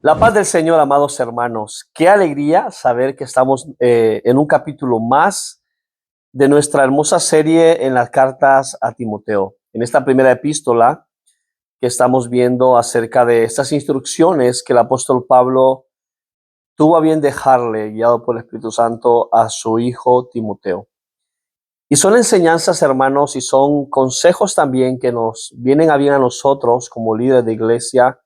La paz del Señor, amados hermanos. Qué alegría saber que estamos en un capítulo más de nuestra hermosa serie en las cartas a Timoteo. En esta primera epístola que estamos viendo acerca de estas instrucciones que el apóstol Pablo tuvo a bien dejarle, guiado por el Espíritu Santo, a su hijo Timoteo. Y son enseñanzas, hermanos, y son consejos también que nos vienen a bien a nosotros como líderes de iglesia,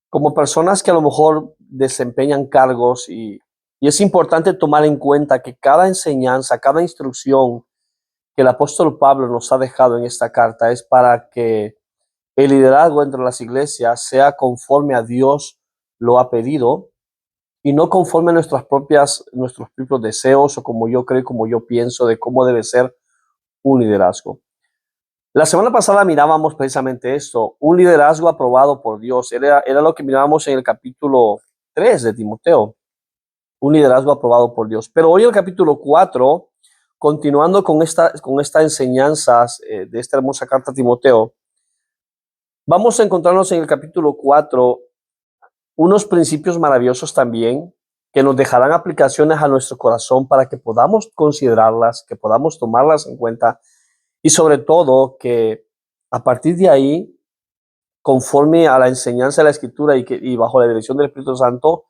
como personas que a lo mejor desempeñan cargos y es importante tomar en cuenta que cada enseñanza, cada instrucción que el apóstol Pablo nos ha dejado en esta carta es para que el liderazgo entre las iglesias sea conforme a Dios lo ha pedido y no conforme a nuestros propios deseos o como yo creo, como yo pienso de cómo debe ser un liderazgo. La semana pasada mirábamos precisamente esto, un liderazgo aprobado por Dios. Era lo que mirábamos en el capítulo 3 de Timoteo, un liderazgo aprobado por Dios. Pero hoy el capítulo 4, continuando con esta enseñanzas de esta hermosa carta a Timoteo, vamos a encontrarnos en el capítulo 4 unos principios maravillosos también que nos dejarán aplicaciones a nuestro corazón para que podamos considerarlas, que podamos tomarlas en cuenta y sobre todo que a partir de ahí, conforme a la enseñanza de la Escritura y bajo la dirección del Espíritu Santo,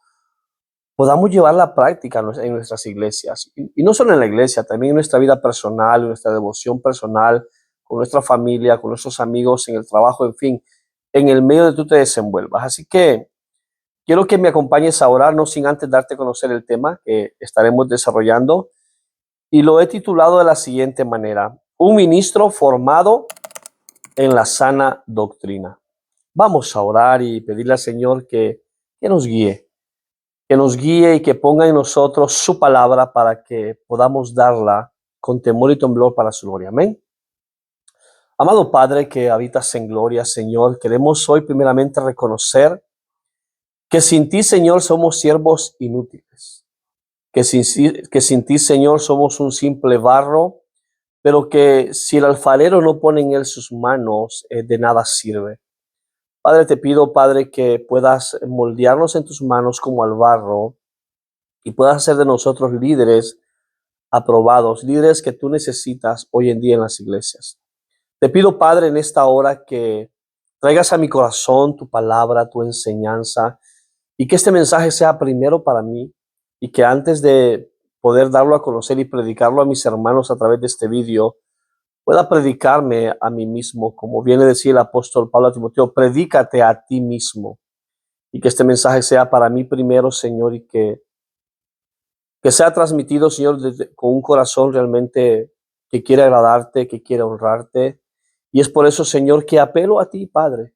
podamos llevar la práctica en nuestras iglesias. Y no solo en la iglesia, también en nuestra vida personal, en nuestra devoción personal, con nuestra familia, con nuestros amigos, en el trabajo, en fin, en el medio de tú te desenvuelvas. Así que quiero que me acompañes a orar, no sin antes darte a conocer el tema que estaremos desarrollando. Y lo he titulado de la siguiente manera: un ministro formado en la sana doctrina. Vamos a orar y pedirle al Señor que nos guíe y que ponga en nosotros su palabra para que podamos darla con temor y temblor para su gloria. Amén. Amado Padre que habitas en gloria, Señor, queremos hoy primeramente reconocer que sin ti, Señor, somos siervos inútiles, que sin ti, Señor, somos un simple barro, pero que si el alfarero no pone en él sus manos, de nada sirve. Padre, te pido, Padre, que puedas moldearnos en tus manos como al barro y puedas hacer de nosotros líderes aprobados, líderes que tú necesitas hoy en día en las iglesias. Te pido, Padre, en esta hora que traigas a mi corazón tu palabra, tu enseñanza, y que este mensaje sea primero para mí y que antes de poder darlo a conocer y predicarlo a mis hermanos a través de este vídeo, pueda predicarme a mí mismo, como viene a decir el apóstol Pablo a Timoteo: predícate a ti mismo. Y que este mensaje sea para mí primero, Señor, y que sea transmitido, Señor, con un corazón realmente que quiere agradarte, que quiere honrarte. Y es por eso, Señor, que apelo a ti, Padre,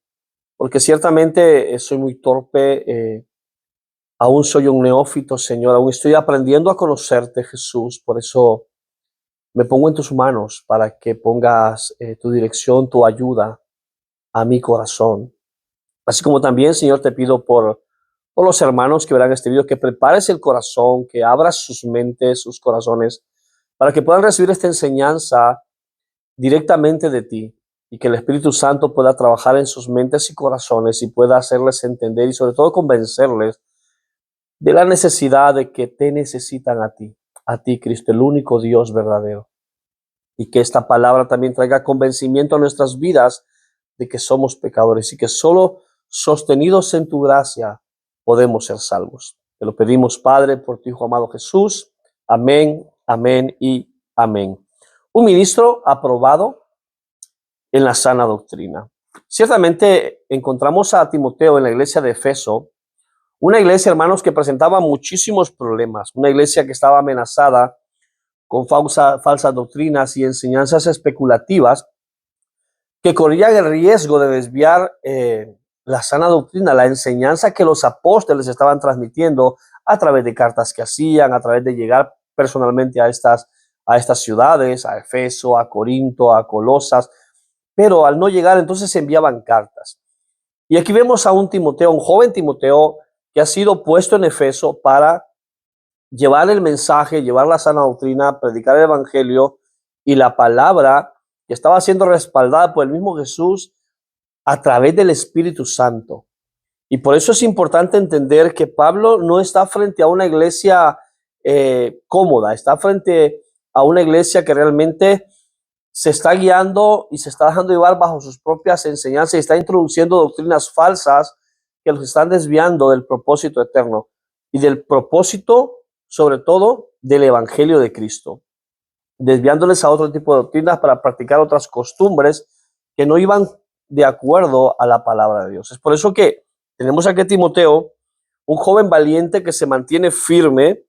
porque ciertamente soy muy torpe, aún soy un neófito, Señor, aún estoy aprendiendo a conocerte, Jesús. Por eso me pongo en tus manos para que pongas tu dirección, tu ayuda a mi corazón. Así como también, Señor, te pido por los hermanos que verán este video, que prepares el corazón, que abras sus mentes, sus corazones, para que puedan recibir esta enseñanza directamente de ti y que el Espíritu Santo pueda trabajar en sus mentes y corazones y pueda hacerles entender y sobre todo convencerles de la necesidad de que te necesitan a ti, Cristo, el único Dios verdadero. Y que esta palabra también traiga convencimiento a nuestras vidas de que somos pecadores y que solo sostenidos en tu gracia podemos ser salvos. Te lo pedimos, Padre, por tu Hijo amado Jesús. Amén, amén y amén. Un ministro aprobado en la sana doctrina. Ciertamente encontramos a Timoteo en la iglesia de Efeso, una iglesia, hermanos, que presentaba muchísimos problemas, una iglesia que estaba amenazada con falsas doctrinas y enseñanzas especulativas que corrían el riesgo de desviar la sana doctrina, la enseñanza que los apóstoles estaban transmitiendo a través de cartas que hacían, a través de llegar personalmente a estas ciudades, a Efeso, a Corinto, a Colosas, pero al no llegar entonces se enviaban cartas. Y aquí vemos a un Timoteo, un joven Timoteo, que ha sido puesto en Efeso para llevar el mensaje, llevar la sana doctrina, predicar el evangelio y la palabra que estaba siendo respaldada por el mismo Jesús a través del Espíritu Santo. Y por eso es importante entender que Pablo no está frente a una iglesia cómoda, está frente a una iglesia que realmente se está guiando y se está dejando llevar bajo sus propias enseñanzas y está introduciendo doctrinas falsas que los están desviando del propósito eterno y del propósito, sobre todo, del evangelio de Cristo, desviándoles a otro tipo de doctrinas para practicar otras costumbres que no iban de acuerdo a la palabra de Dios. Es por eso que tenemos aquí a Timoteo, un joven valiente que se mantiene firme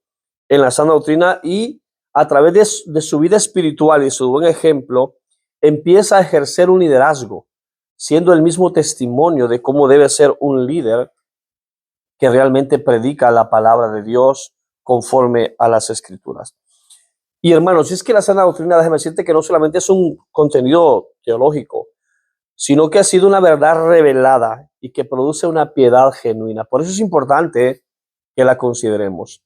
en la sana doctrina y a través de su vida espiritual y su buen ejemplo, empieza a ejercer un liderazgo, siendo el mismo testimonio de cómo debe ser un líder que realmente predica la palabra de Dios conforme a las Escrituras. Y hermanos, es que la sana doctrina, déjame decirte que no solamente es un contenido teológico, sino que ha sido una verdad revelada y que produce una piedad genuina. Por eso es importante que la consideremos.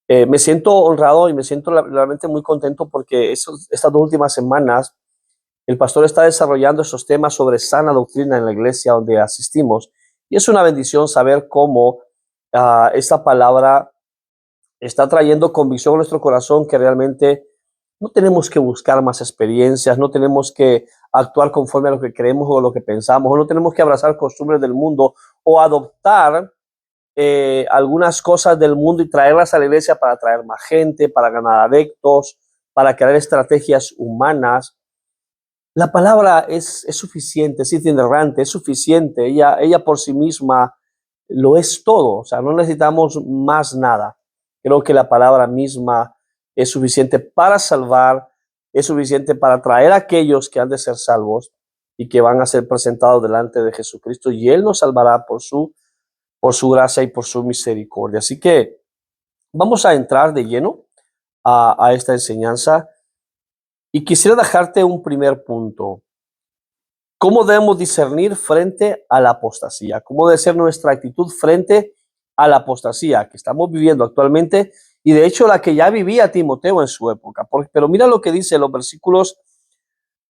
Me siento honrado y me siento realmente muy contento porque estas 2 últimas semanas el pastor está desarrollando esos temas sobre sana doctrina en la iglesia donde asistimos. Y es una bendición saber cómo esta palabra está trayendo convicción a nuestro corazón que realmente no tenemos que buscar más experiencias, no tenemos que actuar conforme a lo que creemos o lo que pensamos, o no tenemos que abrazar costumbres del mundo o adoptar algunas cosas del mundo y traerlas a la iglesia para atraer más gente, para ganar adeptos, para crear estrategias humanas. La palabra es suficiente, es itinerante, es suficiente. Ella por sí misma lo es todo. O sea, no necesitamos más nada. Creo que la palabra misma es suficiente para salvar, es suficiente para traer a aquellos que han de ser salvos y que van a ser presentados delante de Jesucristo. Y Él nos salvará por su gracia y por su misericordia. Así que vamos a entrar de lleno a esta enseñanza y quisiera dejarte un primer punto. ¿Cómo debemos discernir frente a la apostasía? ¿Cómo debe ser nuestra actitud frente a la apostasía que estamos viviendo actualmente? Y de hecho la que ya vivía Timoteo en su época. Pero mira lo que dice los versículos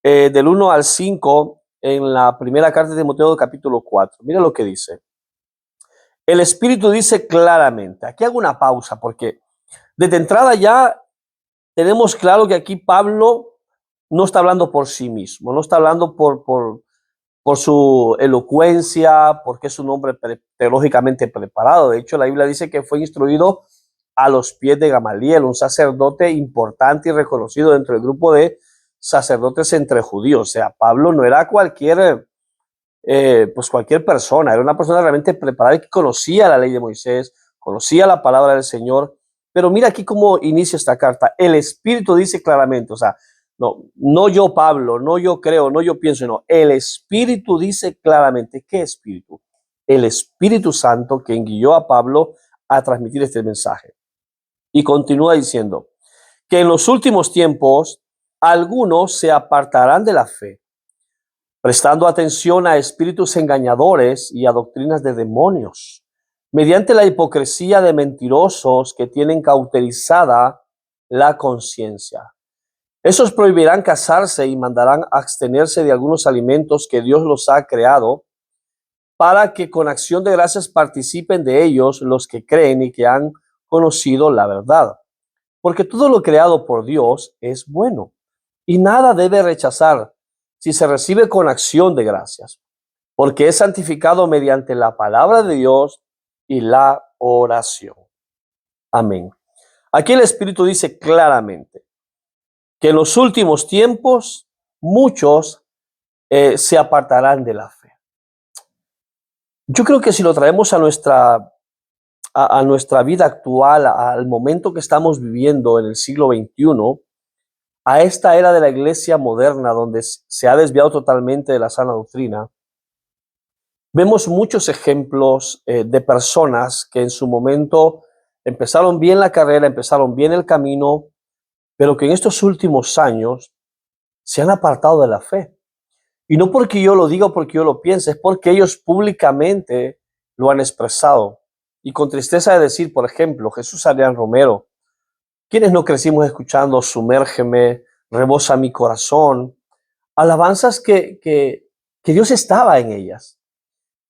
del 1 al 5 en la primera carta de Timoteo capítulo 4. Mira lo que dice. El Espíritu dice claramente, aquí hago una pausa porque desde entrada ya tenemos claro que aquí Pablo no está hablando por sí mismo, no está hablando por su elocuencia, porque es un hombre teológicamente preparado. De hecho, la Biblia dice que fue instruido a los pies de Gamaliel, un sacerdote importante y reconocido dentro del grupo de sacerdotes entre judíos. O sea, Pablo no era cualquier persona, era una persona realmente preparada y que conocía la ley de Moisés, conocía la palabra del Señor. Pero mira aquí cómo inicia esta carta. El Espíritu dice claramente, o sea, no yo Pablo, no yo creo, no yo pienso, no. El Espíritu dice claramente. ¿Qué Espíritu? El Espíritu Santo que guió a Pablo a transmitir este mensaje. Y continúa diciendo que en los últimos tiempos algunos se apartarán de la fe, prestando atención a espíritus engañadores y a doctrinas de demonios, mediante la hipocresía de mentirosos que tienen cauterizada la conciencia. Esos prohibirán casarse y mandarán abstenerse de algunos alimentos que Dios los ha creado, para que con acción de gracias participen de ellos los que creen y que han conocido la verdad. Porque todo lo creado por Dios es bueno, y nada debe rechazar si se recibe con acción de gracias, porque es santificado mediante la palabra de Dios y la oración. Amén. Aquí el Espíritu dice claramente que en los últimos tiempos muchos se apartarán de la fe. Yo creo que si lo traemos a nuestra vida actual, al momento que estamos viviendo en el siglo XXI, a esta era de la iglesia moderna donde se ha desviado totalmente de la sana doctrina, vemos muchos ejemplos de personas que en su momento empezaron bien la carrera, empezaron bien el camino, pero que en estos últimos años se han apartado de la fe. Y no porque yo lo diga o porque yo lo piense, es porque ellos públicamente lo han expresado. Y con tristeza de decir, por ejemplo, Jesús Adrián Romero, quienes no crecimos escuchando Sumérgeme, Rebosa mi corazón, alabanzas que Dios estaba en ellas.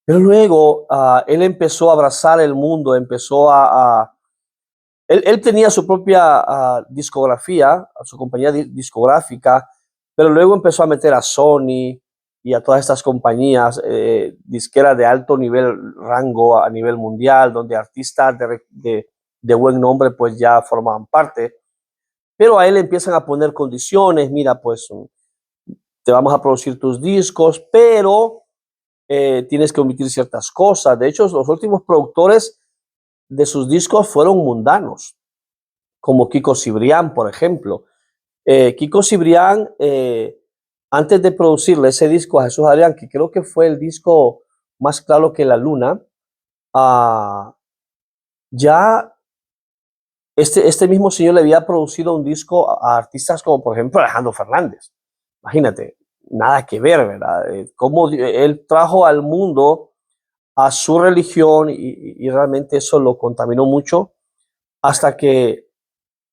Pero luego él empezó a abrazar el mundo, empezó él tenía su propia discografía, su compañía discográfica, pero luego empezó a meter a Sony y a todas estas compañías disqueras de alto nivel, rango a nivel mundial, donde artistas de buen nombre pues ya formaban parte. Pero a él empiezan a poner condiciones, mira, pues te vamos a producir tus discos, pero tienes que omitir ciertas cosas. De hecho, los últimos productores de sus discos fueron mundanos, como Kiko Cibrián, por ejemplo. Kiko Cibrián, antes de producirle ese disco a Jesús Adrián, que creo que fue el disco más claro que la luna, ya este mismo señor le había producido un disco a artistas como, por ejemplo, Alejandro Fernández. Imagínate, nada que ver, ¿verdad? Cómo él trajo al mundo a su religión y realmente eso lo contaminó mucho hasta que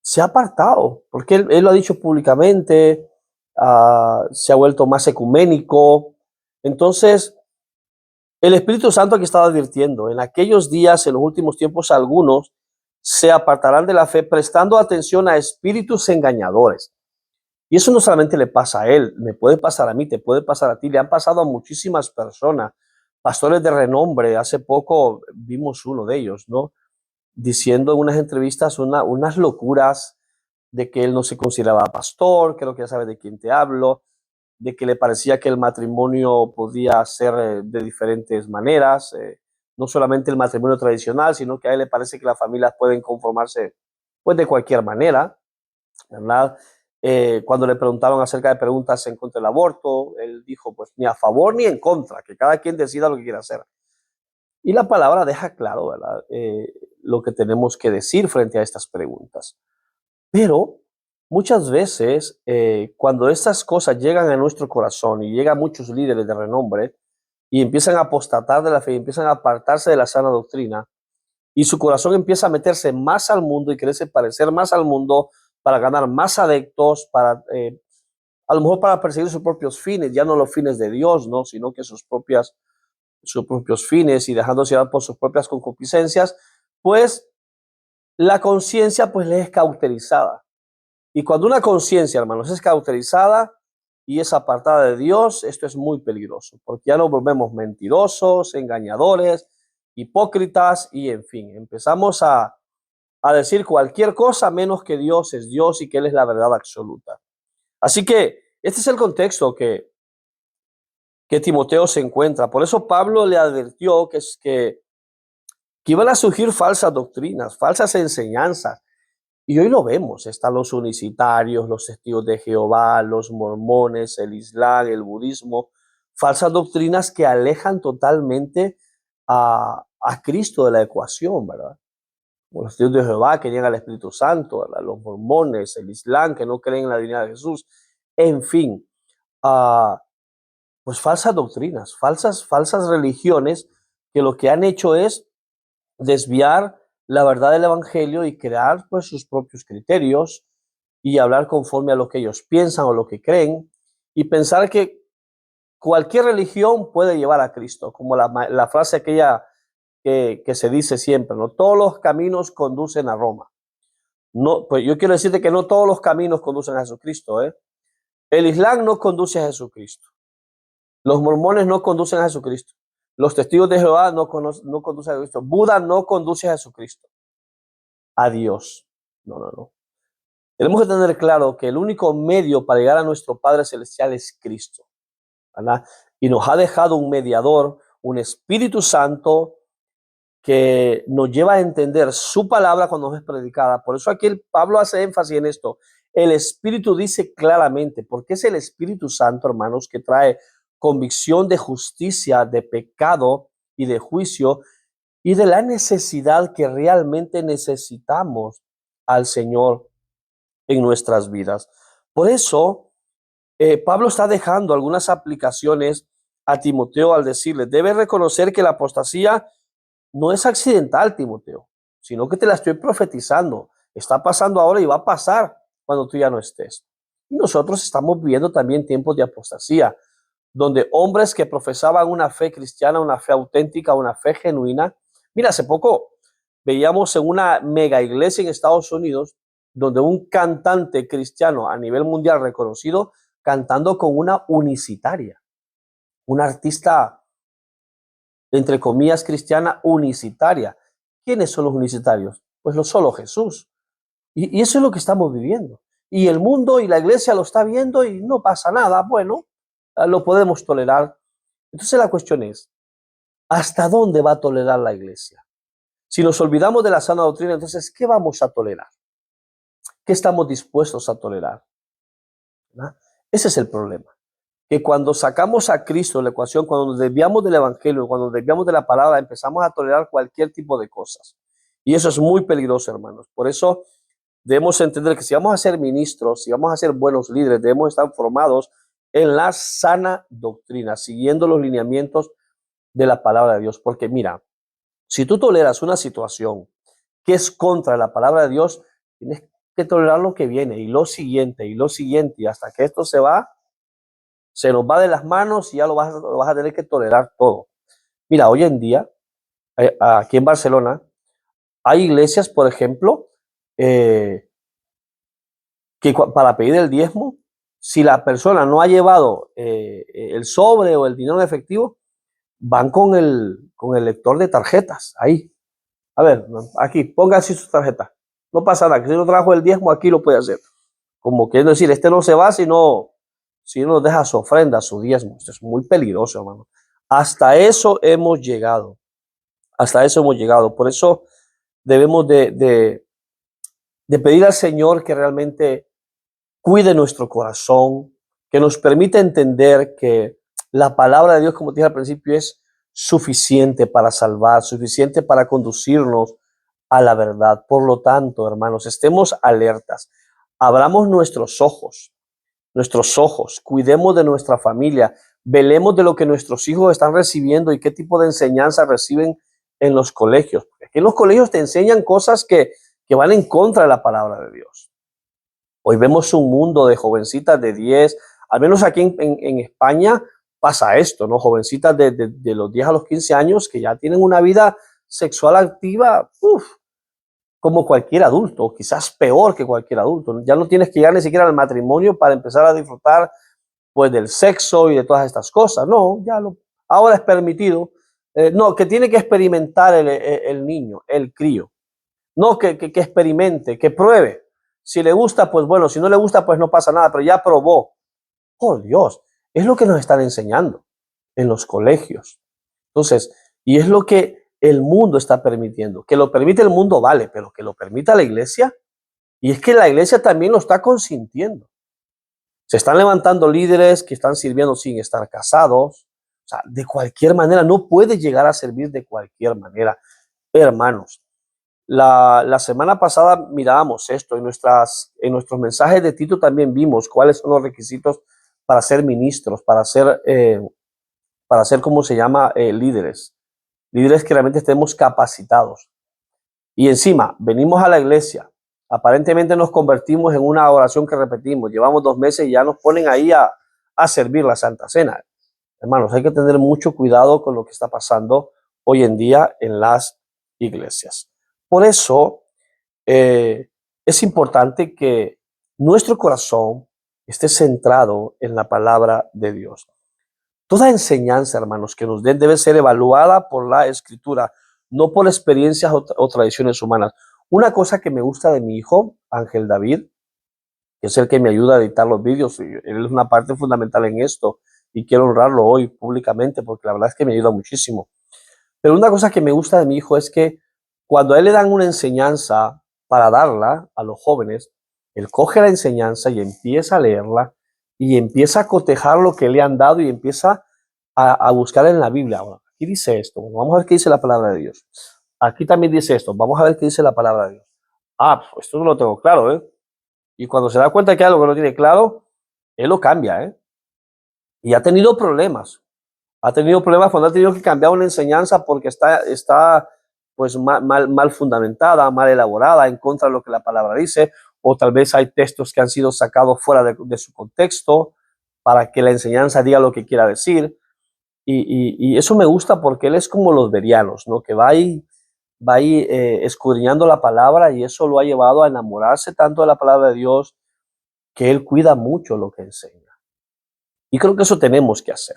se ha apartado, porque él lo ha dicho públicamente, se ha vuelto más ecuménico. Entonces, el Espíritu Santo aquí estaba advirtiendo, en aquellos días, en los últimos tiempos, algunos se apartarán de la fe prestando atención a espíritus engañadores. Y eso no solamente le pasa a él, me puede pasar a mí, te puede pasar a ti, le han pasado a muchísimas personas, pastores de renombre. Hace poco vimos uno de ellos, ¿no? Diciendo en unas entrevistas unas locuras de que él no se consideraba pastor, creo que ya sabes de quién te hablo, de que le parecía que el matrimonio podía ser de diferentes maneras, no solamente el matrimonio tradicional, sino que a él le parece que las familias pueden conformarse pues de cualquier manera, ¿verdad? Cuando le preguntaron acerca de preguntas en contra del aborto, él dijo pues ni a favor ni en contra, que cada quien decida lo que quiera hacer. Y la palabra deja claro, ¿verdad? Lo que tenemos que decir frente a estas preguntas. Pero muchas veces, cuando estas cosas llegan a nuestro corazón y llegan muchos líderes de renombre y empiezan a apostatar de la fe, y empiezan a apartarse de la sana doctrina, y su corazón empieza a meterse más al mundo y quererse parecer más al mundo para ganar más adeptos, a lo mejor para perseguir sus propios fines, ya no los fines de Dios, ¿no? Sino que sus propios fines y dejándose llevar por sus propias concupiscencias, pues la conciencia pues le es cauterizada. Y cuando una conciencia, hermanos, es cauterizada y es apartada de Dios, esto es muy peligroso, porque ya nos volvemos mentirosos, engañadores, hipócritas y en fin, empezamos a decir cualquier cosa menos que Dios es Dios y que Él es la verdad absoluta. Así que este es el contexto que Timoteo se encuentra. Por eso Pablo le advirtió que iban a surgir falsas doctrinas, falsas enseñanzas. Y hoy lo vemos, están los unicitarios, los testigos de Jehová, los mormones, el Islam, el budismo, falsas doctrinas que alejan totalmente a Cristo de la ecuación, ¿verdad? Los testigos de Jehová que niegan al Espíritu Santo, ¿verdad? Los mormones, el Islam que no creen en la divinidad de Jesús, en fin, uh, pues falsas doctrinas, falsas religiones que lo que han hecho es desviar la verdad del evangelio y crear pues sus propios criterios y hablar conforme a lo que ellos piensan o lo que creen y pensar que cualquier religión puede llevar a Cristo, como la frase aquella que se dice siempre, ¿no? Todos los caminos conducen a Roma. No, pues yo quiero decirte que no todos los caminos conducen a Jesucristo, ¿eh? El Islam no conduce a Jesucristo. Los mormones no conducen a Jesucristo. Los testigos de Jehová no conducen a Jesucristo. Buda no conduce a Jesucristo. A Dios. No, no, no. Tenemos que tener claro que el único medio para llegar a nuestro Padre Celestial es Cristo, ¿verdad? Y nos ha dejado un mediador, un Espíritu Santo que nos lleva a entender su palabra cuando es predicada. Por eso aquí Pablo hace énfasis en esto. El Espíritu dice claramente, porque es el Espíritu Santo, hermanos, que trae convicción de justicia, de pecado y de juicio y de la necesidad que realmente necesitamos al Señor en nuestras vidas. Por eso, Pablo está dejando algunas aplicaciones a Timoteo al decirle, debe reconocer que la apostasía no es accidental, Timoteo, sino que te la estoy profetizando. Está pasando ahora y va a pasar cuando tú ya no estés. Y nosotros estamos viviendo también tiempos de apostasía, donde hombres que profesaban una fe cristiana, una fe auténtica, una fe genuina. Mira, hace poco veíamos en una mega iglesia en Estados Unidos, donde un cantante cristiano a nivel mundial reconocido, cantando con una unicitaria, una artista, entre comillas, cristiana unicitaria. ¿Quiénes son los unicitarios? Pues lo solo Jesús. Y eso es lo que estamos viviendo. Y el mundo y la iglesia lo está viendo y no pasa nada. Bueno, lo podemos tolerar. Entonces la cuestión es, ¿hasta dónde va a tolerar la iglesia? Si nos olvidamos de la sana doctrina, entonces, ¿qué vamos a tolerar? ¿Qué estamos dispuestos a tolerar? ¿Verdad? Ese es el problema. Que cuando sacamos a Cristo de la ecuación, cuando nos desviamos del evangelio, cuando nos desviamos de la palabra, empezamos a tolerar cualquier tipo de cosas. Y eso es muy peligroso, hermanos. Por eso debemos entender que si vamos a ser ministros, si vamos a ser buenos líderes, debemos estar formados en la sana doctrina, siguiendo los lineamientos de la palabra de Dios. Porque mira, si tú toleras una situación que es contra la palabra de Dios, tienes que tolerar lo que viene y lo siguiente, y hasta que esto se nos va de las manos y ya lo vas a tener que tolerar todo. Mira, hoy en día, aquí en Barcelona, hay iglesias, por ejemplo, que para pedir el diezmo, si la persona no ha llevado el sobre o el dinero en efectivo, van con el lector de tarjetas, ahí. A ver, aquí, ponga así su tarjeta. No pasa nada, que si no trajo el diezmo, aquí lo puede hacer. Como queriendo decir, este no se va si no deja su ofrenda, su diezmo. Esto es muy peligroso, hermano. Hasta eso hemos llegado. Hasta eso hemos llegado. Por eso debemos de pedir al Señor que realmente cuide nuestro corazón, que nos permita entender que la palabra de Dios, como te dije al principio, es suficiente para salvar, suficiente para conducirnos a la verdad. Por lo tanto, hermanos, estemos alertas, abramos nuestros ojos, cuidemos de nuestra familia, velemos de lo que nuestros hijos están recibiendo y qué tipo de enseñanza reciben en los colegios. Porque aquí en los colegios te enseñan cosas que van en contra de la palabra de Dios. Hoy vemos un mundo de jovencitas de 10, al menos aquí en España pasa esto, ¿no? Jovencitas de los 10 a los 15 años que ya tienen una vida sexual activa, como cualquier adulto, quizás peor que cualquier adulto. Ya no tienes que llegar ni siquiera al matrimonio para empezar a disfrutar pues del sexo y de todas estas cosas. No, ahora es permitido. No, que tiene que experimentar el niño, el crío. No, que experimente, que pruebe. Si le gusta, pues bueno, si no le gusta, pues no pasa nada, pero ya probó. Por Dios, es lo que nos están enseñando en los colegios. Entonces, y es lo que el mundo está permitiendo. Que lo permite el mundo, vale, pero que lo permita la iglesia. Y es que la iglesia también lo está consintiendo. Se están levantando líderes que están sirviendo sin estar casados. O sea, de cualquier manera, no puede llegar a servir de cualquier manera. Hermanos, la semana pasada mirábamos esto, en nuestros mensajes de Tito también vimos cuáles son los requisitos para ser ministros, para ser, ¿cómo se llama? Líderes que realmente estemos capacitados. Y encima, venimos a la iglesia, aparentemente nos convertimos en una oración que repetimos, llevamos 2 meses y ya nos ponen ahí a servir la Santa Cena. Hermanos, hay que tener mucho cuidado con lo que está pasando hoy en día en las iglesias. Por eso es importante que nuestro corazón esté centrado en la palabra de Dios. Toda enseñanza, hermanos, que nos den debe ser evaluada por la Escritura, no por experiencias o tradiciones humanas. Una cosa que me gusta de mi hijo, Ángel David, que es el que me ayuda a editar los vídeos, él es una parte fundamental en esto y quiero honrarlo hoy públicamente porque la verdad es que me ayuda muchísimo. Pero una cosa que me gusta de mi hijo es que cuando a él le dan una enseñanza para darla a los jóvenes, él coge la enseñanza y empieza a leerla y empieza a cotejar lo que le han dado y empieza a buscar en la Biblia. Ahora, aquí dice esto, bueno, vamos a ver qué dice la palabra de Dios. Aquí también dice esto, vamos a ver qué dice la palabra de Dios. Pues esto no lo tengo claro, ¿eh? Y cuando se da cuenta que hay algo que no tiene claro, él lo cambia, ¿eh? Y ha tenido problemas. Ha tenido problemas cuando ha tenido que cambiar una enseñanza porque está pues mal fundamentada, mal elaborada, en contra de lo que la palabra dice, o tal vez hay textos que han sido sacados fuera de su contexto. para que la enseñanza diga lo que quiera decir. Y eso me gusta porque él es como los berianos, ¿no? Que va ahí escudriñando la palabra y eso lo ha llevado a enamorarse tanto de la palabra de Dios que él cuida mucho lo que enseña. Y creo que eso tenemos que hacer,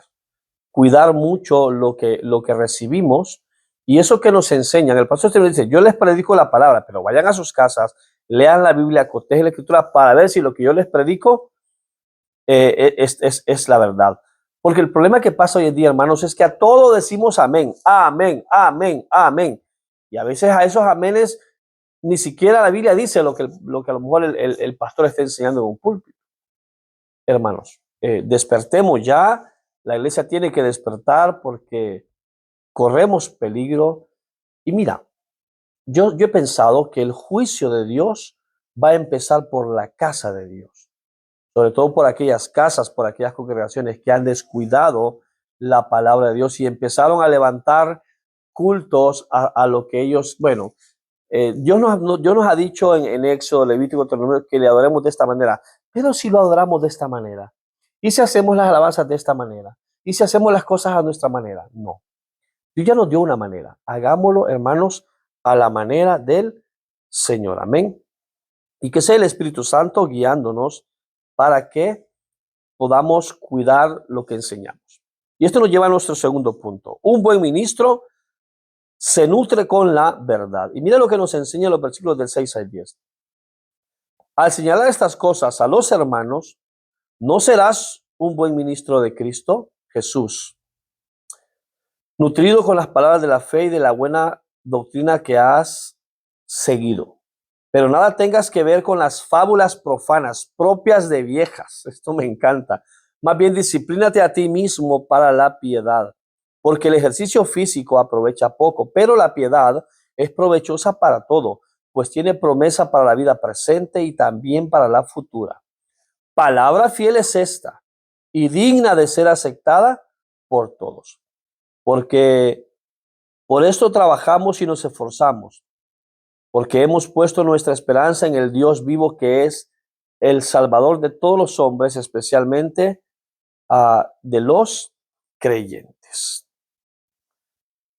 cuidar mucho lo que recibimos y eso que nos enseñan. El pastor te dice, yo les predico la palabra, pero vayan a sus casas, lean la Biblia, cotejen la escritura para ver si lo que yo les predico es la verdad. Porque el problema que pasa hoy en día, hermanos, es que a todo decimos amén, amén, amén, amén. Y a veces a esos amenes ni siquiera la Biblia dice lo que a lo mejor el pastor está enseñando en un púlpito. Hermanos, despertemos ya. La iglesia tiene que despertar porque corremos peligro. Y mira, yo he pensado que el juicio de Dios va a empezar por la casa de Dios, sobre todo por aquellas casas, por aquellas congregaciones que han descuidado la palabra de Dios y empezaron a levantar cultos a lo que ellos, bueno, Dios nos ha dicho en Éxodo, Levítico, Deuteronomio, que le adoremos de esta manera, pero si lo adoramos de esta manera, y si hacemos las alabanzas de esta manera, y si hacemos las cosas a nuestra manera, no. Dios ya nos dio una manera, hagámoslo, hermanos, a la manera del Señor, amén. Y que sea el Espíritu Santo guiándonos para que podamos cuidar lo que enseñamos. Y esto nos lleva a nuestro segundo punto. Un buen ministro se nutre con la verdad. Y mira lo que nos enseña los versículos del 6 al 10. Al señalar estas cosas a los hermanos, ¿no serás un buen ministro de Cristo Jesús, nutrido con las palabras de la fe y de la buena doctrina que has seguido? Pero nada tengas que ver con las fábulas profanas propias de viejas. Esto me encanta. Más bien, disciplínate a ti mismo para la piedad, porque el ejercicio físico aprovecha poco, pero la piedad es provechosa para todo, pues tiene promesa para la vida presente y también para la futura. Palabra fiel es esta y digna de ser aceptada por todos, porque por esto trabajamos y nos esforzamos, porque hemos puesto nuestra esperanza en el Dios vivo que es el Salvador de todos los hombres, especialmente de los creyentes.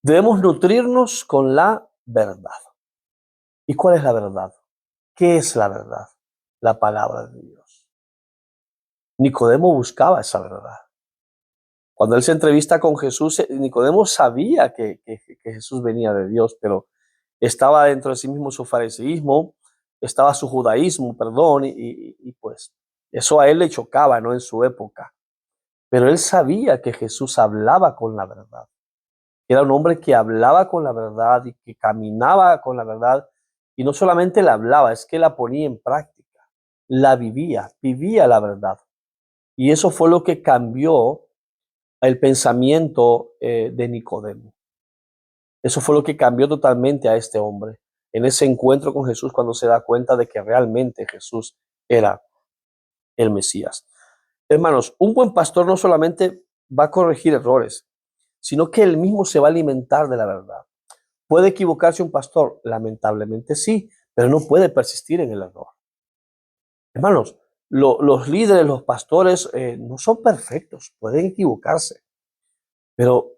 Debemos nutrirnos con la verdad. ¿Y cuál es la verdad? ¿Qué es la verdad? La palabra de Dios. Nicodemo buscaba esa verdad. Cuando él se entrevista con Jesús, Nicodemo sabía que Jesús venía de Dios, pero estaba dentro de sí mismo su fariseísmo, estaba su judaísmo, perdón, y pues eso a él le chocaba, ¿no? En su época. Pero él sabía que Jesús hablaba con la verdad. Era un hombre que hablaba con la verdad y que caminaba con la verdad. Y no solamente la hablaba, es que la ponía en práctica, la vivía la verdad. Y eso fue lo que cambió el pensamiento de Nicodemo. Eso fue lo que cambió totalmente a este hombre en ese encuentro con Jesús cuando se da cuenta de que realmente Jesús era el Mesías. Hermanos, un buen pastor no solamente va a corregir errores, sino que él mismo se va a alimentar de la verdad. ¿Puede equivocarse un pastor? Lamentablemente sí, pero no puede persistir en el error. Hermanos, los líderes, los pastores no son perfectos, pueden equivocarse, pero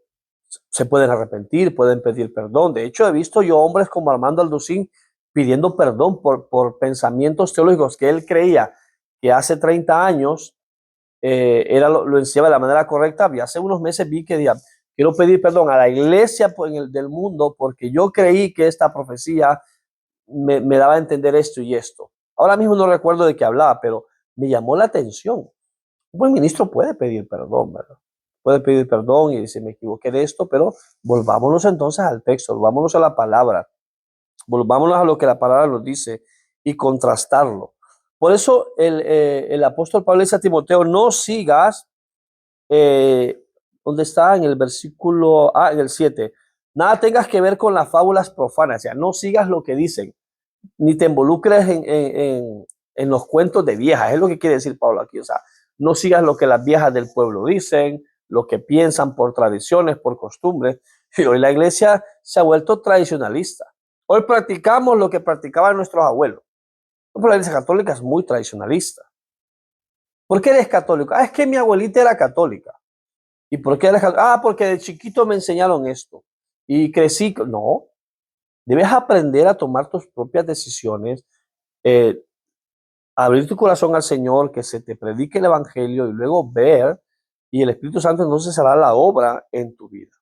se pueden arrepentir, pueden pedir perdón. De hecho, he visto yo hombres como Armando Alducín pidiendo perdón por pensamientos teológicos que él creía que hace 30 años lo enseñaba de la manera correcta. Y hace unos meses vi que decía, quiero pedir perdón a la iglesia del mundo porque yo creí que esta profecía me daba a entender esto y esto. Ahora mismo no recuerdo de qué hablaba, pero me llamó la atención. Un buen ministro puede pedir perdón, ¿verdad? Puede pedir perdón y decir, me equivoqué de esto, pero volvámonos entonces al texto, volvámonos a la palabra, volvámonos a lo que la palabra nos dice y contrastarlo. Por eso el apóstol Pablo dice a Timoteo, no sigas, ¿dónde está? En el versículo, en el 7, nada tengas que ver con las fábulas profanas, o sea, no sigas lo que dicen, ni te involucres en los cuentos de viejas, es lo que quiere decir Pablo aquí, o sea, no sigas lo que las viejas del pueblo dicen, lo que piensan por tradiciones, por costumbres. Y hoy la iglesia se ha vuelto tradicionalista. Hoy practicamos lo que practicaban nuestros abuelos. La iglesia católica es muy tradicionalista. ¿Por qué eres católico? Es que mi abuelita era católica. ¿Y por qué eres católico? Porque de chiquito me enseñaron esto. Y crecí. No, debes aprender a tomar tus propias decisiones, eh, abrir tu corazón al Señor, que se te predique el Evangelio y luego ver, y el Espíritu Santo entonces hará la obra en tu vida.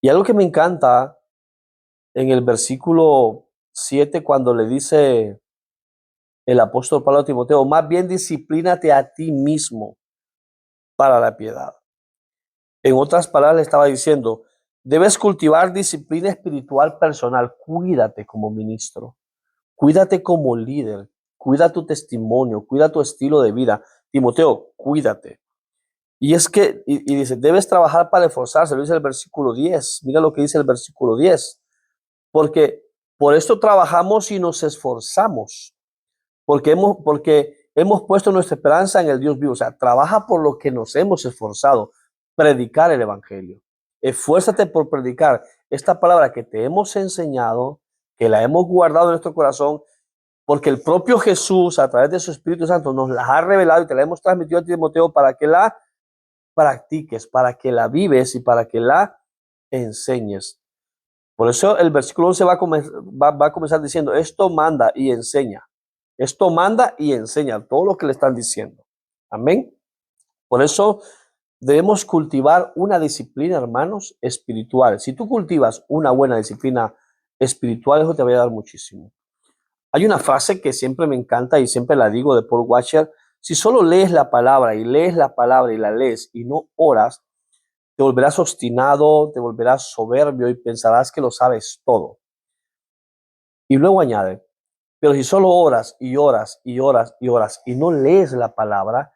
Y algo que me encanta en el versículo 7, cuando le dice el apóstol Pablo a Timoteo, más bien disciplínate a ti mismo para la piedad. En otras palabras, le estaba diciendo, debes cultivar disciplina espiritual personal. Cuídate como ministro, cuídate como líder, cuida tu testimonio, cuida tu estilo de vida. Timoteo, cuídate. Y es que, y dice, debes trabajar para esforzarse, lo dice el versículo 10. Mira lo que dice el versículo 10. Porque por esto trabajamos y nos esforzamos. Porque hemos puesto nuestra esperanza en el Dios vivo. O sea, trabaja por lo que nos hemos esforzado. Predicar el Evangelio. Esfuérzate por predicar esta palabra que te hemos enseñado, que la hemos guardado en nuestro corazón, porque el propio Jesús, a través de su Espíritu Santo, nos la ha revelado y te la hemos transmitido a ti, Timoteo, para que la practiques, para que la vives y para que la enseñes. Por eso el versículo 11 va a comenzar diciendo, esto manda y enseña. Esto manda y enseña todo lo que le están diciendo. Amén. Por eso debemos cultivar una disciplina, hermanos, espiritual. Si tú cultivas una buena disciplina espiritual, eso te va a dar muchísimo. Hay una frase que siempre me encanta y siempre la digo de Paul Washer. Si solo lees la palabra y lees la palabra y la lees y no oras, te volverás obstinado, te volverás soberbio y pensarás que lo sabes todo. Y luego añade, pero si solo oras y oras y oras y oras y no lees la palabra,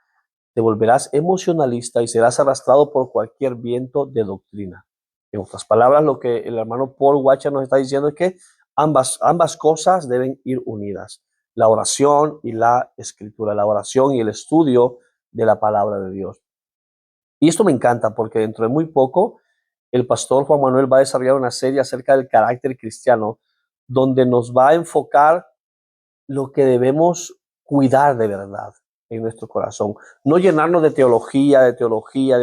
te volverás emocionalista y serás arrastrado por cualquier viento de doctrina. En otras palabras, lo que el hermano Paul Washer nos está diciendo es que ambas cosas deben ir unidas. La oración y la escritura, la oración y el estudio de la palabra de Dios. Y esto me encanta porque dentro de muy poco el pastor Juan Manuel va a desarrollar una serie acerca del carácter cristiano, donde nos va a enfocar lo que debemos cuidar de verdad en nuestro corazón. No llenarnos de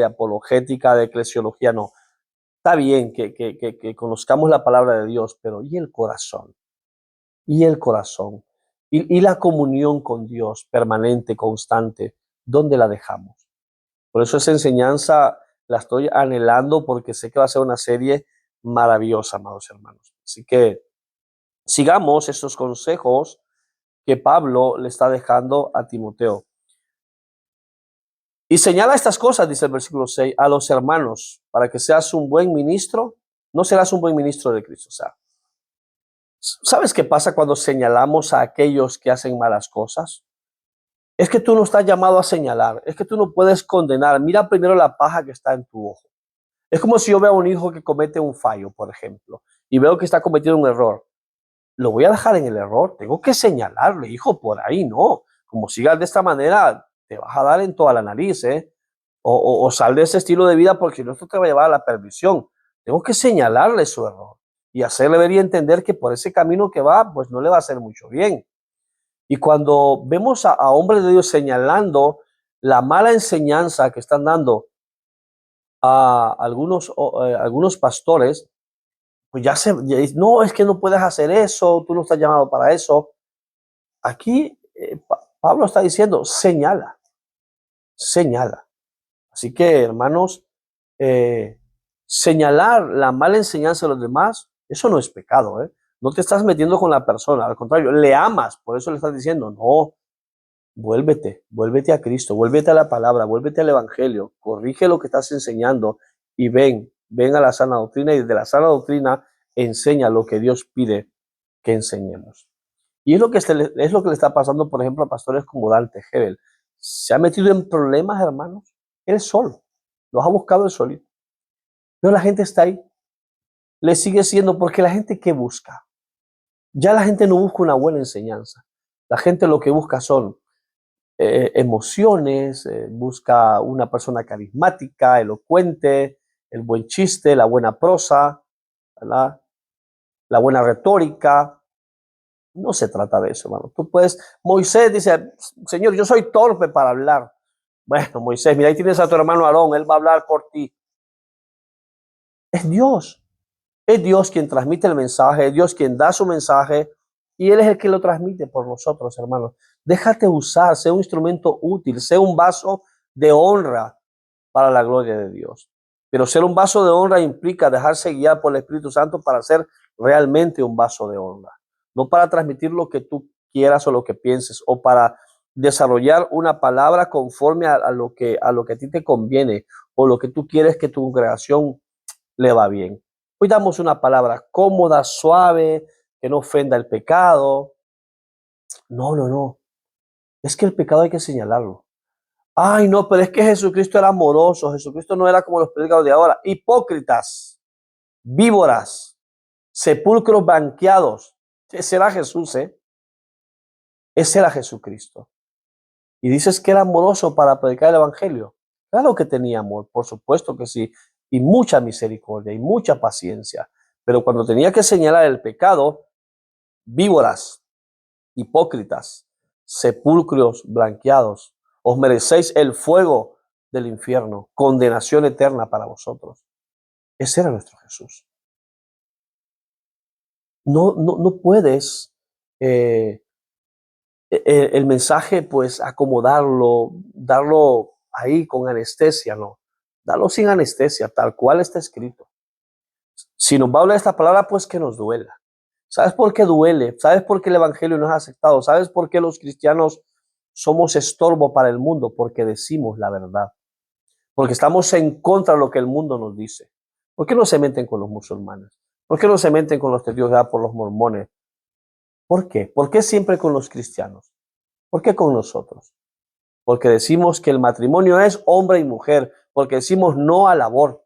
apologética, de eclesiología, no. Está bien que conozcamos la palabra de Dios, pero ¿y el corazón? ¿Y el corazón? ¿Y la comunión con Dios permanente, constante? ¿Dónde la dejamos? Por eso esa enseñanza la estoy anhelando porque sé que va a ser una serie maravillosa, amados hermanos. Así que sigamos estos consejos que Pablo le está dejando a Timoteo. Y señala estas cosas, dice el versículo 6, a los hermanos, para que seas un buen ministro. No serás un buen ministro de Cristo. O sea, ¿sabes qué pasa cuando señalamos a aquellos que hacen malas cosas? Es que tú no estás llamado a señalar, es que tú no puedes condenar. Mira primero la paja que está en tu ojo. Es como si yo veo a un hijo que comete un fallo, por ejemplo, y veo que está cometiendo un error. ¿Lo voy a dejar en el error? Tengo que señalarle, hijo, por ahí no. Como sigas de esta manera, te vas a dar en toda la nariz, ¿eh? O sal de ese estilo de vida porque si no, esto te va a llevar a la perdición. Tengo que señalarle su error y hacerle ver y entender que por ese camino que va, pues no le va a hacer mucho bien. Y cuando vemos a hombres de Dios señalando la mala enseñanza que están dando a algunos pastores, pues no, es que no puedes hacer eso, tú no estás llamado para eso. Aquí Pablo está diciendo, señala, señala. Así que, hermanos, eh, señalar la mala enseñanza de los demás, eso no es pecado, ¿eh? No te estás metiendo con la persona, al contrario, le amas, por eso le estás diciendo, no, vuélvete a Cristo, vuélvete a la palabra, vuélvete al Evangelio, corrige lo que estás enseñando y ven a la sana doctrina y de la sana doctrina enseña lo que Dios pide que enseñemos. Y es lo que le está pasando, por ejemplo, a pastores como Dante Hebel. Se ha metido en problemas, hermanos, él solo, los ha buscado él solito. Pero la gente está ahí, le sigue siendo, porque la gente ¿qué busca? Ya la gente no busca una buena enseñanza. La gente lo que busca son emociones, busca una persona carismática, elocuente, el buen chiste, la buena prosa, ¿verdad? La buena retórica. No se trata de eso, hermano. Tú puedes, Moisés dice, Señor, yo soy torpe para hablar. Bueno, Moisés, mira, ahí tienes a tu hermano Aarón, él va a hablar por ti. Es Dios. Es Dios quien transmite el mensaje, es Dios quien da su mensaje y Él es el que lo transmite por nosotros, hermanos. Déjate usar, sé un instrumento útil, sé un vaso de honra para la gloria de Dios. Pero ser un vaso de honra implica dejarse guiar por el Espíritu Santo para ser realmente un vaso de honra. No para transmitir lo que tú quieras o lo que pienses o para desarrollar una palabra conforme a lo que a ti te conviene o lo que tú quieres que tu congregación le va bien. Hoy damos una palabra cómoda, suave, que no ofenda el pecado. No, no, no. Es que el pecado hay que señalarlo. Ay, no, pero es que Jesucristo era amoroso. Jesucristo no era como los predicadores de ahora. Hipócritas, víboras, sepulcros blanqueados. Ese era Jesús, ¿eh? Ese era Jesucristo. Y dices que era amoroso para predicar el evangelio. Claro que tenía amor, por supuesto que sí, y mucha misericordia y mucha paciencia. Pero cuando tenía que señalar el pecado, víboras, hipócritas, sepulcros blanqueados, os merecéis el fuego del infierno, condenación eterna para vosotros. Ese era nuestro Jesús. No puedes eh, el mensaje, pues acomodarlo, darlo ahí con anestesia, no. Darlo sin anestesia, tal cual está escrito. Si nos va a hablar esta palabra, pues que nos duela. ¿Sabes por qué duele? ¿Sabes por qué el evangelio no es aceptado? ¿Sabes por qué los cristianos somos estorbo para el mundo? Porque decimos la verdad. Porque estamos en contra de lo que el mundo nos dice. ¿Por qué no se meten con los musulmanes? ¿Por qué no se meten con los testigos de Jehová por los mormones? ¿Por qué? ¿Por qué siempre con los cristianos? ¿Por qué con nosotros? Porque decimos que el matrimonio es hombre y mujer, porque decimos no al aborto,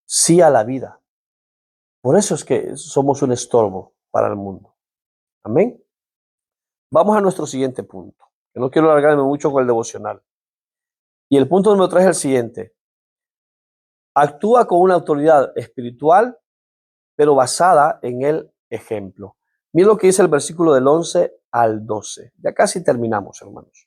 sí a la vida. Por eso es que somos un estorbo para el mundo. Amén. Vamos a nuestro siguiente punto, que no quiero alargarme mucho con el devocional. Y el punto número 3 es el siguiente. Actúa con una autoridad espiritual, pero basada en el ejemplo. Mira lo que dice el versículo del 11 al 12. Ya casi terminamos, hermanos.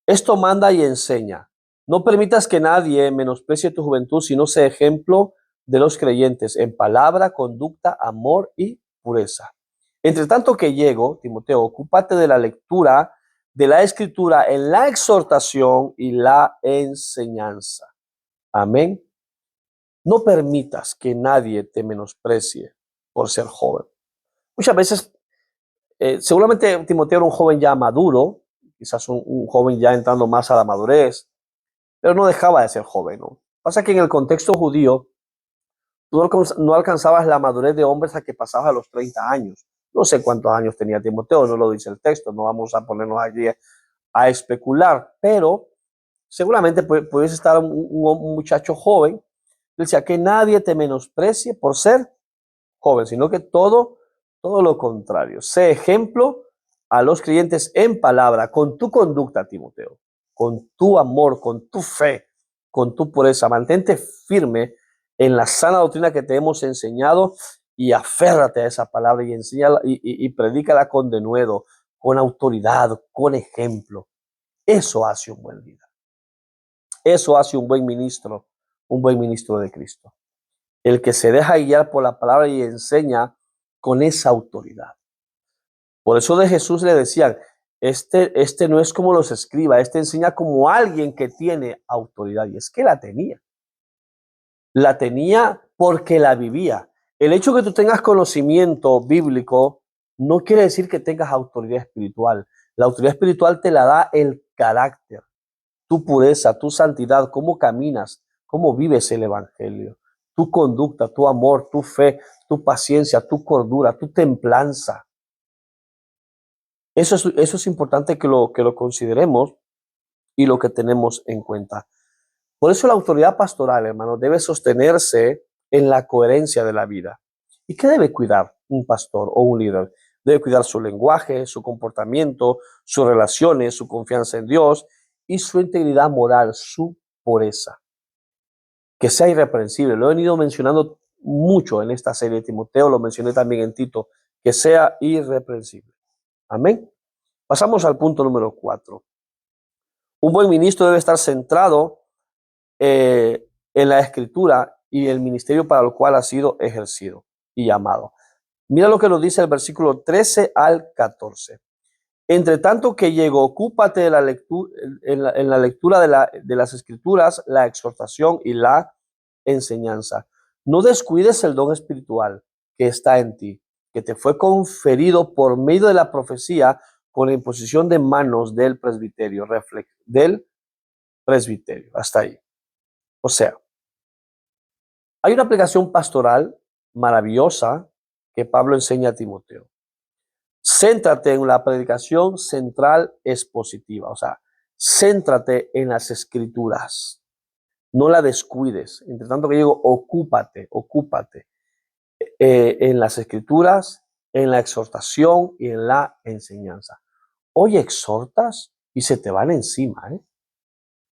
Esto manda y enseña. No permitas que nadie menosprecie tu juventud, sino sé ejemplo de los creyentes en palabra, conducta, amor y pureza. Entre tanto que llego, Timoteo, ocúpate de la lectura de la escritura en la exhortación y la enseñanza. Amén. No permitas que nadie te menosprecie por ser joven. Muchas veces, seguramente Timoteo era un joven ya maduro, quizás un joven ya entrando más a la madurez, pero no dejaba de ser joven, ¿no? Pasa que en el contexto judío, tú no alcanzabas la madurez de hombres a que pasabas a los 30 años. No sé cuántos años tenía Timoteo, no lo dice el texto, no vamos a ponernos allí a especular, pero seguramente puedes estar un muchacho joven. Él decía que nadie te menosprecie por ser joven, sino que todo lo contrario. Sé ejemplo a los creyentes en palabra, con tu conducta, Timoteo, con tu amor, con tu fe, con tu pureza. Mantente firme en la sana doctrina que te hemos enseñado y aférrate a esa palabra y enséñala y predícala con denuedo, con autoridad, con ejemplo. Eso hace un buen líder. Eso hace un buen ministro de Cristo. El que se deja guiar por la palabra y enseña con esa autoridad. Por eso de Jesús le decían, este no es como los escribas, este enseña como alguien que tiene autoridad. Y es que la tenía. La tenía porque la vivía. El hecho de que tú tengas conocimiento bíblico no quiere decir que tengas autoridad espiritual. La autoridad espiritual te la da el carácter, tu pureza, tu santidad, cómo caminas, cómo vives el evangelio, tu conducta, tu amor, tu fe, tu paciencia, tu cordura, tu templanza. Eso es importante que lo consideremos y lo que tenemos en cuenta. Por eso la autoridad pastoral, hermano, debe sostenerse en la coherencia de la vida. ¿Y qué debe cuidar un pastor o un líder? Debe cuidar su lenguaje, su comportamiento, sus relaciones, su confianza en Dios y su integridad moral, su pureza. Que sea irreprensible. Lo he venido mencionando mucho en esta serie de Timoteo, lo mencioné también en Tito, que sea irreprensible. Amén. Pasamos al punto número 4. Un buen ministro debe estar centrado en la escritura y el ministerio para el cual ha sido ejercido y llamado. Mira lo que nos dice el versículo 13 al 14. Entre tanto que llego, ocúpate de la lectura, en la lectura de las escrituras, la exhortación y la enseñanza. No descuides el don espiritual que está en ti, que te fue conferido por medio de la profecía con la imposición de manos del presbiterio, hasta ahí. O sea, hay una aplicación pastoral maravillosa que Pablo enseña a Timoteo. Céntrate en la predicación central expositiva, o sea, céntrate en las escrituras, no la descuides. Entre tanto que digo, ocúpate en las escrituras, en la exhortación y en la enseñanza. Hoy exhortas y se te van encima,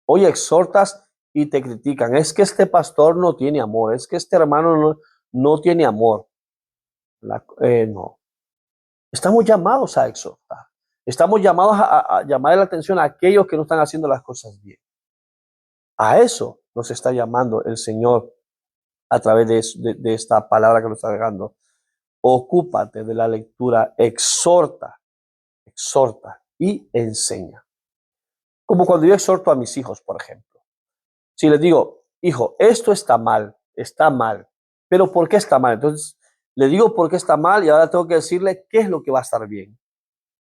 Hoy exhortas y te critican. Es que este pastor no tiene amor, es que este hermano no tiene amor. No. Estamos llamados a exhortar. Estamos llamados a llamar la atención a aquellos que no están haciendo las cosas bien. A eso nos está llamando el Señor a través de esta palabra que nos está dando. Ocúpate de la lectura, exhorta y enseña. Como cuando yo exhorto a mis hijos, por ejemplo. Si les digo, hijo, esto está mal, pero ¿por qué está mal? Entonces, le digo por qué está mal y ahora tengo que decirle qué es lo que va a estar bien.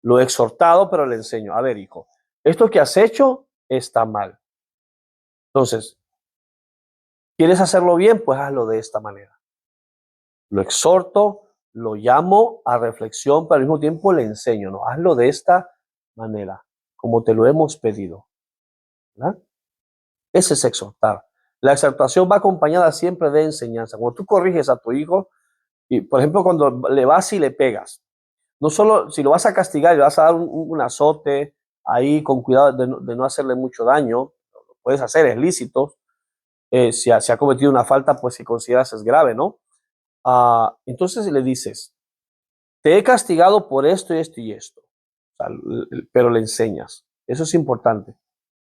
Lo he exhortado, pero le enseño. A ver, hijo, esto que has hecho está mal. Entonces, ¿quieres hacerlo bien? Pues hazlo de esta manera. Lo exhorto, lo llamo a reflexión, pero al mismo tiempo le enseño, ¿no? Hazlo de esta manera, como te lo hemos pedido, ¿verdad? Ese es exhortar. La exhortación va acompañada siempre de enseñanza. Cuando tú corriges a tu hijo, y por ejemplo, cuando le vas y le pegas, no solo si lo vas a castigar y le vas a dar un azote ahí con cuidado de no hacerle mucho daño, lo puedes hacer, es lícito. Si ha cometido una falta, pues si consideras es grave, ¿no? Entonces le dices, te he castigado por esto y esto y esto, o sea, pero le enseñas. Eso es importante,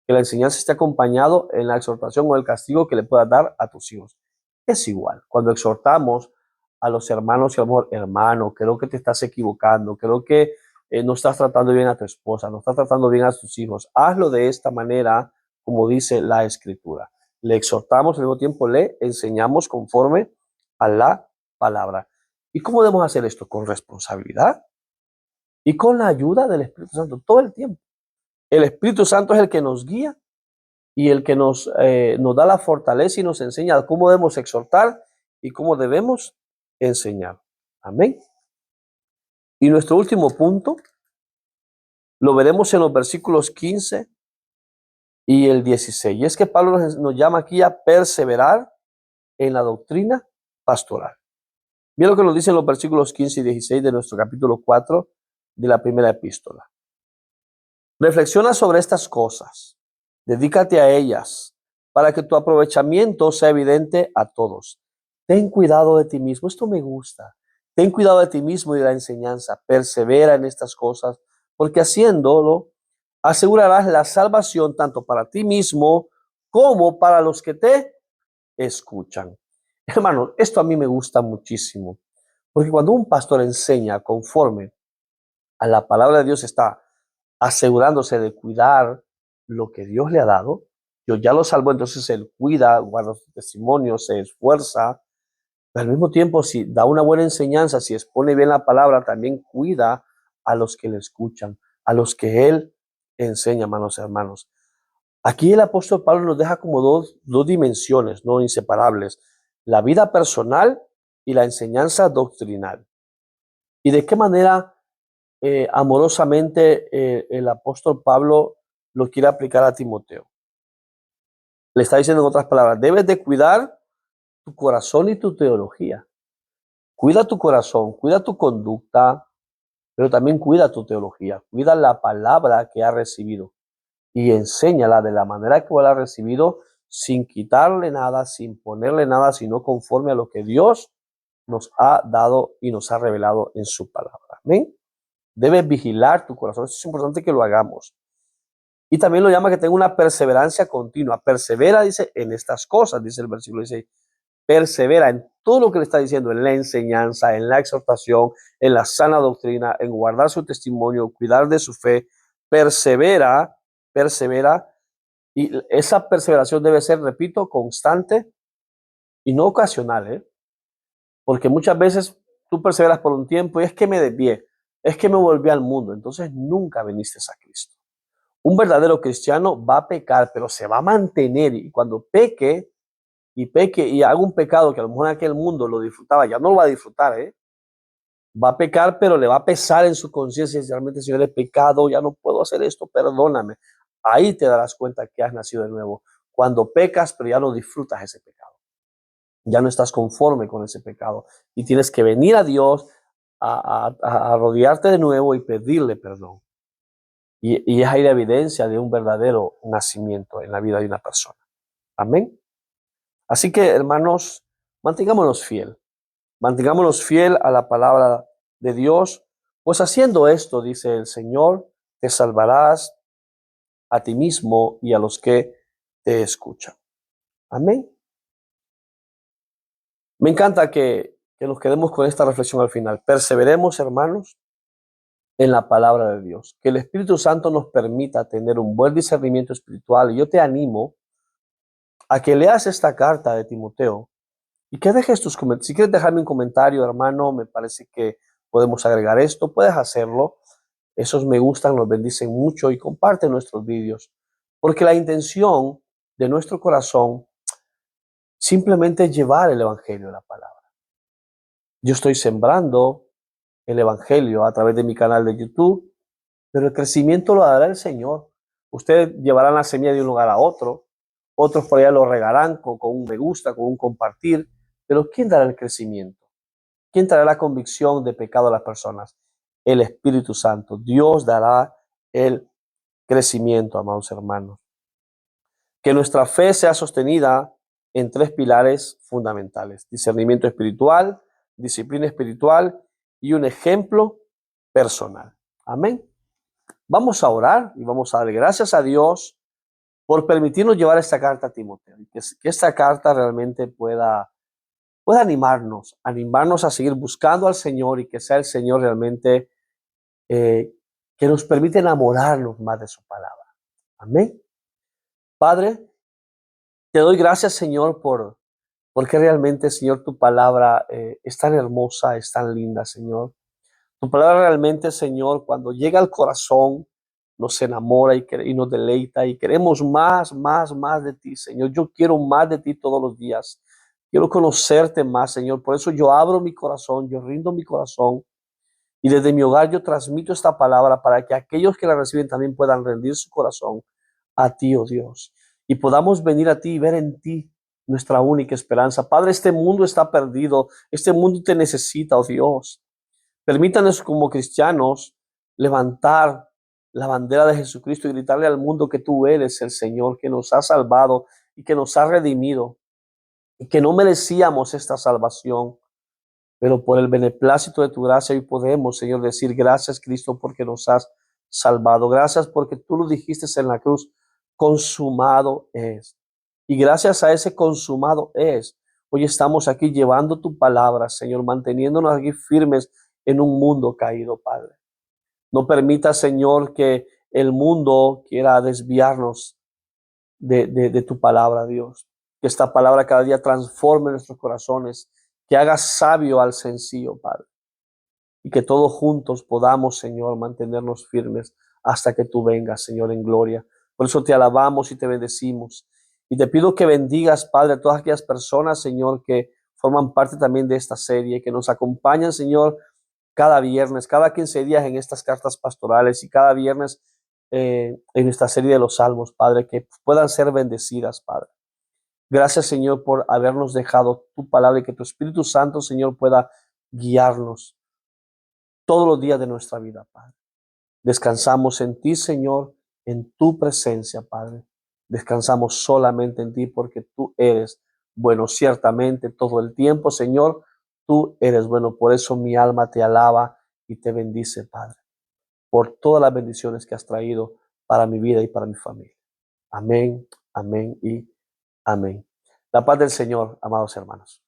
que la enseñanza esté acompañado en la exhortación o el castigo que le puedas dar a tus hijos. Es igual, cuando exhortamos a los hermanos y amor, hermano, creo que te estás equivocando, creo que no estás tratando bien a tu esposa, no estás tratando bien a tus hijos, hazlo de esta manera, como dice la Escritura. Le exhortamos, al mismo tiempo le enseñamos conforme a la palabra. ¿Y cómo debemos hacer esto? Con responsabilidad y con la ayuda del Espíritu Santo todo el tiempo. El Espíritu Santo es el que nos guía y el que nos da la fortaleza y nos enseña cómo debemos exhortar y cómo debemos enseñar. Amén. Y nuestro último punto lo veremos en los versículos 15 y el 16. Y es que Pablo nos llama aquí a perseverar en la doctrina pastoral. Mira lo que nos dicen los versículos 15 y 16 de nuestro capítulo 4 de la primera epístola. Reflexiona sobre estas cosas, dedícate a ellas, para que tu aprovechamiento sea evidente a todos. Ten cuidado de ti mismo, esto me gusta. Ten cuidado de ti mismo y de la enseñanza, persevera en estas cosas, porque haciéndolo, asegurarás la salvación tanto para ti mismo como para los que te escuchan. Hermano, esto a mí me gusta muchísimo, porque cuando un pastor enseña conforme a la palabra de Dios, está asegurándose de cuidar lo que Dios le ha dado. Dios ya lo salvó, entonces él cuida, guarda su testimonio, se esfuerza, pero al mismo tiempo, si da una buena enseñanza, si expone bien la palabra, también cuida a los que le escuchan, a los que él enseña, hermanos. Aquí el apóstol Pablo nos deja como dos dimensiones, no inseparables: la vida personal y la enseñanza doctrinal. ¿Y de qué manera amorosamente el apóstol Pablo lo quiere aplicar a Timoteo? Le está diciendo en otras palabras, debes de cuidar tu corazón y tu teología. Cuida tu corazón, cuida tu conducta, pero también cuida tu teología, cuida la palabra que has recibido y enséñala de la manera que la has recibido, sin quitarle nada, sin ponerle nada, sino conforme a lo que Dios nos ha dado y nos ha revelado en su palabra. Amén. Debes vigilar tu corazón. Esto es importante que lo hagamos. Y también lo llama que tenga una perseverancia continua. Persevera, dice, en estas cosas, dice el versículo 16. Persevera en todo lo que le está diciendo, en la enseñanza, en la exhortación, en la sana doctrina, en guardar su testimonio, cuidar de su fe. Persevera, persevera. Y esa perseveración debe ser, repito, constante y no ocasional, ¿eh? Porque muchas veces tú perseveras por un tiempo y es que me desvié, es que me volví al mundo. Entonces nunca viniste a Cristo. Un verdadero cristiano va a pecar, pero se va a mantener, y cuando peque y haga un pecado que a lo mejor en aquel mundo lo disfrutaba, ya no lo va a disfrutar, ¿eh? Va a pecar, pero le va a pesar en su conciencia, si realmente, Señor, he pecado, ya no puedo hacer esto, perdóname. Ahí te darás cuenta que has nacido de nuevo. Cuando pecas, pero ya no disfrutas ese pecado. Ya no estás conforme con ese pecado. Y tienes que venir a Dios a rodearte de nuevo y pedirle perdón. Y es ahí la evidencia de un verdadero nacimiento en la vida de una persona. Amén. Así que, hermanos, mantengámonos fiel. Mantengámonos fiel a la palabra de Dios, pues haciendo esto, dice el Señor, te salvarás a ti mismo y a los que te escuchan. Amén. Me encanta que nos quedemos con esta reflexión al final. Perseveremos, hermanos, en la palabra de Dios. Que el Espíritu Santo nos permita tener un buen discernimiento espiritual. Y yo te animo a que leas esta carta de Timoteo y que dejes tus comentarios. Si quieres dejarme un comentario, hermano, me parece que podemos agregar esto, puedes hacerlo. Esos me gustan, nos bendicen mucho, y comparte nuestros vídeos. Porque la intención de nuestro corazón simplemente es llevar el Evangelio de la palabra. Yo estoy sembrando el Evangelio a través de mi canal de YouTube, pero el crecimiento lo dará el Señor. Ustedes llevarán la semilla de un lugar a otro, otros por allá lo regarán con un me gusta, con un compartir, pero ¿quién dará el crecimiento? ¿Quién traerá la convicción de pecado a las personas? El Espíritu Santo. Dios dará el crecimiento, amados hermanos. Que nuestra fe sea sostenida en tres pilares fundamentales: discernimiento espiritual, disciplina espiritual y un ejemplo personal. Amén. Vamos a orar y vamos a darle gracias a Dios por permitirnos llevar esta carta a Timoteo, y que esta carta realmente pueda animarnos a seguir buscando al Señor, y que sea el Señor realmente que nos permite enamorarnos más de su palabra. Amén. Padre, te doy gracias, Señor, porque realmente, Señor, tu palabra es tan hermosa, es tan linda, Señor. Tu palabra realmente, Señor, cuando llega al corazón, nos enamora y nos deleita, y queremos más, más, más de ti, Señor. Yo quiero más de ti todos los días. Quiero conocerte más, Señor. Por eso yo abro mi corazón, yo rindo mi corazón, y desde mi hogar yo transmito esta palabra para que aquellos que la reciben también puedan rendir su corazón a ti, oh Dios, y podamos venir a ti y ver en ti nuestra única esperanza. Padre, este mundo está perdido, este mundo te necesita, oh Dios. Permítanos como cristianos levantar la bandera de Jesucristo y gritarle al mundo que tú eres el Señor, que nos ha salvado y que nos ha redimido, y que no merecíamos esta salvación, pero por el beneplácito de tu gracia hoy podemos, Señor, decir gracias, Cristo, porque nos has salvado. Gracias porque tú lo dijiste en la cruz, consumado es. Y gracias a ese consumado es, hoy estamos aquí llevando tu palabra, Señor, manteniéndonos aquí firmes en un mundo caído, Padre. No permita, Señor, que el mundo quiera desviarnos de tu palabra, Dios. Que esta palabra cada día transforme nuestros corazones, que haga sabio al sencillo, Padre. Y que todos juntos podamos, Señor, mantenernos firmes hasta que tú vengas, Señor, en gloria. Por eso te alabamos y te bendecimos. Y te pido que bendigas, Padre, a todas aquellas personas, Señor, que forman parte también de esta serie, que nos acompañan, Señor, cada viernes, cada 15 días en estas cartas pastorales, y cada viernes en nuestra serie de los salmos, Padre, que puedan ser bendecidas, Padre. Gracias, Señor, por habernos dejado tu palabra, y que tu Espíritu Santo, Señor, pueda guiarnos todos los días de nuestra vida, Padre. Descansamos en ti, Señor, en tu presencia, Padre. descansamos solamente en ti porque tú eres bueno, ciertamente todo el tiempo, Señor, tú eres bueno. Por eso mi alma te alaba y te bendice, Padre, por todas las bendiciones que has traído para mi vida y para mi familia. Amén, amén y amén. La paz del Señor, amados hermanos.